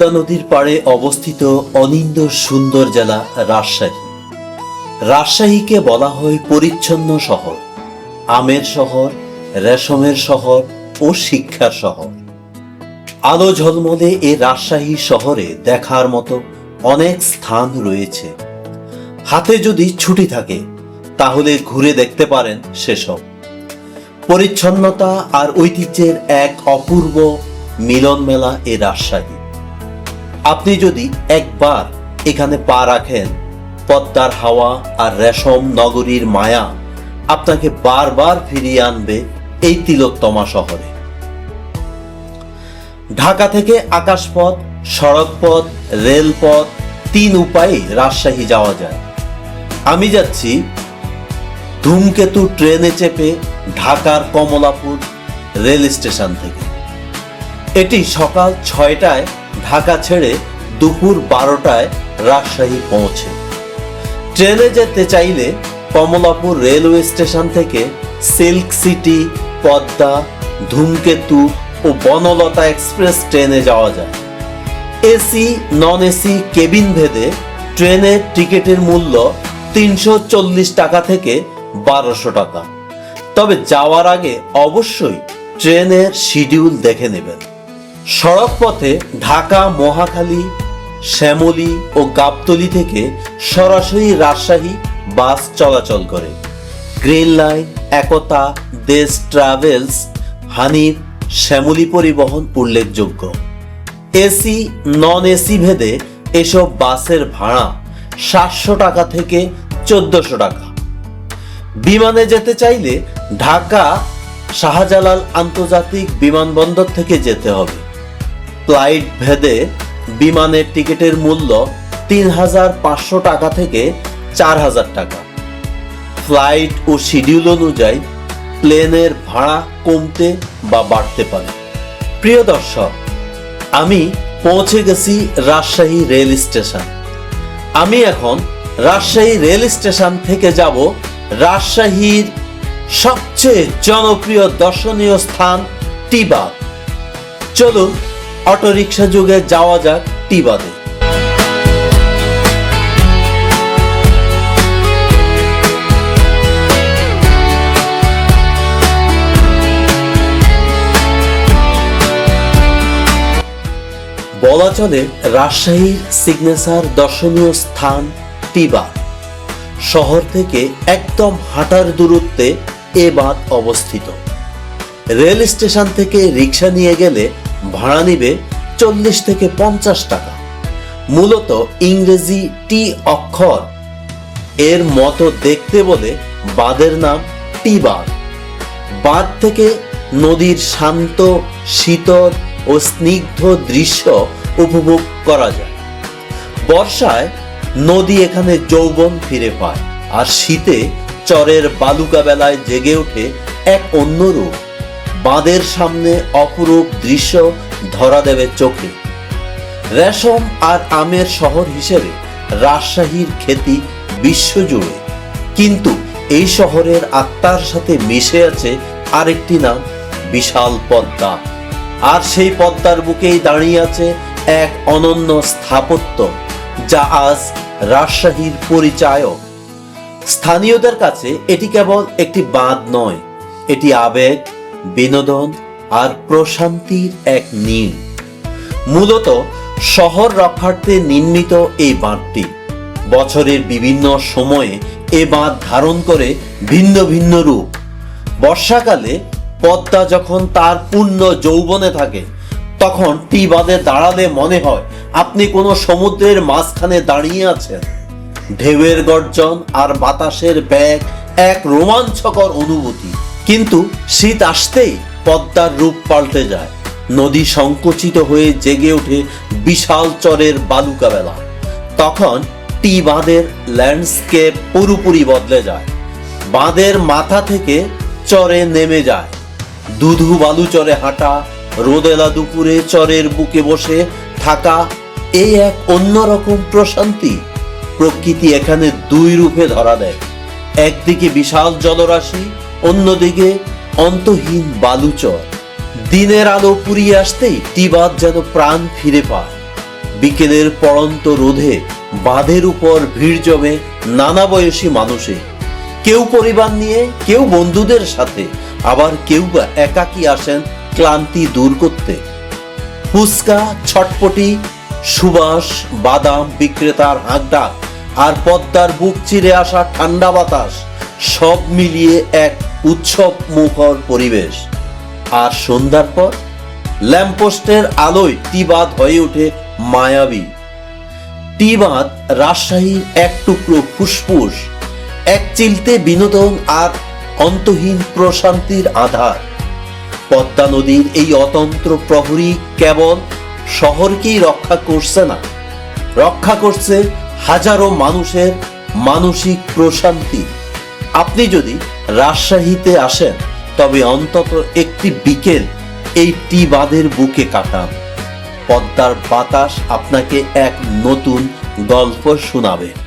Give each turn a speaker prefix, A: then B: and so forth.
A: পদ্মা নদীর পাড়ে অবস্থিত অনিন্দ্য সুন্দর জেলা রাজশাহী। রাজশাহীকে বলা হয় পরিচ্ছন্ন শহর, আমের শহর, রেশমের শহর ও শিক্ষার শহর। আলো ঝলমলে এ রাজশাহী শহরে দেখার মতো অনেক স্থান রয়েছে। হাতে যদি ছুটি থাকে তাহলে ঘুরে দেখতে পারেন সেসব। পরিচ্ছন্নতা আর ঐতিহ্যের এক অপূর্ব মিলন মেলা এ রাজশাহী। আপনি যদি একবার এখানে পা রাখেন, পদ্মার হাওয়া আর রেশম নগরীর মায়া আপনাকে বারবার ফিরিয়ে আনবে এই তিলোত্তমা শহরে। ঢাকা থেকে আকাশপথ, সড়কপথ, রেলপথ 3 উপায়ে রাজশাহী যাওয়া যায়। আমি যাচ্ছি ধূমকেতু ট্রেনে চেপে ঢাকার কমলাপুর রেল স্টেশন থেকে। এটি সকাল 6টায় ঢাকা ছেড়ে দুপুর 12টায় রাজশাহী পৌঁছে। ট্রেনে যেতে চাইলে কমলাপুর রেলওয়ে স্টেশন থেকে সিল্ক সিটি, পদ্মা, ধূমকেতু ও বনলতা এক্সপ্রেস ট্রেনে যাওয়া যায়। এসি নন এসি কেবিন ভেদে ট্রেনের টিকিটের মূল্য 340 টাকা থেকে 1200 টাকা। তবে যাওয়ার আগে অবশ্যই ট্রেনের শিডিউল দেখে নেবেন। সড়ক পথে ঢাকা, মহাখালী, শ্যামলী ও গাবতলী থেকে সরাসরি রাজশাহী বাস চলাচল করে। গ্রিন লাইন, একতা, দেশ ট্রাভেলস, হানিফ, শ্যামলী পরিবহন উল্লেখযোগ্য। এসি নন এসি ভেদে এসব বাসের ভাড়া 700 টাকা থেকে 1400 টাকা। বিমানে যেতে চাইলে ঢাকা শাহজালাল আন্তর্জাতিক বিমানবন্দর থেকে যেতে হবে। ফ্লাইট ভেদে বিমানের টিকিটের মূল্য 3500 টাকা থেকে 4000 টাকা। ফ্লাইট ও শিডিউল অনুযায়ী প্লেনের ভাড়া কমতে বা বাড়তে পারে। প্রিয় দর্শক, আমি পৌঁছে গেছি রাজশাহী রেল স্টেশন। আমি এখন রাজশাহী রেল স্টেশন থেকে যাব রাজশাহীর সবচেয়ে জনপ্রিয় দর্শনীয় স্থান টি-বাঁধ। চলুন অটোরিকশা যোগে যাওয়া যাক টি-বাঁধে। বলা চলে রাজশাহীর সিগনেচার দর্শনীয় স্থান টি-বাঁধ। শহর থেকে একদম হাঁটার দূরত্বে এ বাঁধ অবস্থিত। রেল স্টেশন থেকে রিক্সা নিয়ে গেলে ভাড়া নিবে 40 থেকে 50 টাকা। মূলত ইংরেজি টি অক্ষর এর মতো দেখতে বলে বাঁধের নাম টি-বাঁধ। বাঁধ থেকে নদীর শান্ত, শীতল ও স্নিগ্ধ দৃশ্য উপভোগ করা যায়। বর্ষায় নদী এখানে যৌবন ফিরে পায়, আর শীতে চরের বালুকা বেলায় জেগে ওঠে এক অন্য রূপ। বাঁধের সামনে অপরূপ দৃশ্য ধরা দেবে চোখে। রেশম আর আমের শহর হিসেবে রাজশাহীর খ্যাতি বিশ্বজুড়ে, কিন্তু এই শহরের আত্মার সাথে মিশে আছে আরেকটি নাম, বিশাল পদ্মা। আর সেই পদ্মার বুকেই দাঁড়িয়ে আছে এক অনন্য স্থাপত্য, যা আজ রাজশাহীর পরিচায়ক। স্থানীয়দের কাছে এটি কেবল একটি বাঁধ নয়, এটি আবেগ, বিনোদন আর প্রশান্তির এক নীড়। মূলত শহর রক্ষার্থে নির্মিত এই বাঁধটি বছরের বিভিন্ন সময়ে এ বাঁধ ধারণ করে ভিন্ন ভিন্ন রূপ। বর্ষাকালে পদ্মা যখন তার পূর্ণ যৌবনে থাকে, তখন টি-বাঁধে দাঁড়ালে মনে হয় আপনি কোনো সমুদ্রের মাঝখানে দাঁড়িয়ে আছেন। ঢেউয়ের গর্জন আর বাতাসের বেগ এক রোমাঞ্চকর অনুভূতি। কিন্তু শীত আসতেই পদ্মার রূপ পাল্টে যায়। নদী সংকুচিত হয়ে জেগে ওঠে বিশাল চরের বালুকা বেলা। তখন টি-বাঁধের ল্যান্ডস্কেপ পুরোপুরি বদলে যায়। বাঁধের মাথা থেকে চরে নেমে যায় ধুধু বালু চরে হাঁটা, রোদেলা দুপুরে চরের বুকে বসে থাকা, এই এক অন্যরকম প্রশান্তি। প্রকৃতি এখানে 2 রূপে ধরা দেয়। একদিকে বিশাল জলরাশি, অন্যদিকে অন্তহীন বালুচর। দিনের আলো পুড়িয়ে আসতেই টি-বাঁধ যেন প্রাণ ফিরে পায়। বিকেলের পড়ন্ত রোদে বাঁধের উপর ভিড় জমে নানা বয়সী মানুষে, কেউ পরিবার নিয়ে, কেউ বন্ধুদের সাথে, আবার কেউ বা একাকী আসেন ক্লান্তি দূর করতে। ফুচকা, ছটপটি, সুবাস, বাদাম বিক্রেতার হাঁকডাক আর পদ্মার বুক চিরে আসা ঠান্ডা বাতাস সব মিলিয়ে এক উৎসব মুখর পরিবেশ। আর সন্ধ্যার পর ল্যাম্পপোস্টের আলোয় টি-বাঁধ হয়ে ওঠে মায়াবী। টি-বাঁধ রাজশাহীর এক টুকরো ফুসফুস, এক চিলতে বিনোদন আর অন্তহীন প্রশান্তির আধার। পদ্মা নদীর এই অতন্ত্র প্রহরী কেবল শহরকেই রক্ষা করছে না, রক্ষা করছে হাজারো মানুষের মানসিক প্রশান্তি। আপনি যদি রাজশাহীতে আসেন তবে অন্তত একটি বিকেল এই টি-বাঁধের বুকে কাটান। পদ্মার বাতাস আপনাকে এক নতুন গল্প শোনাবে।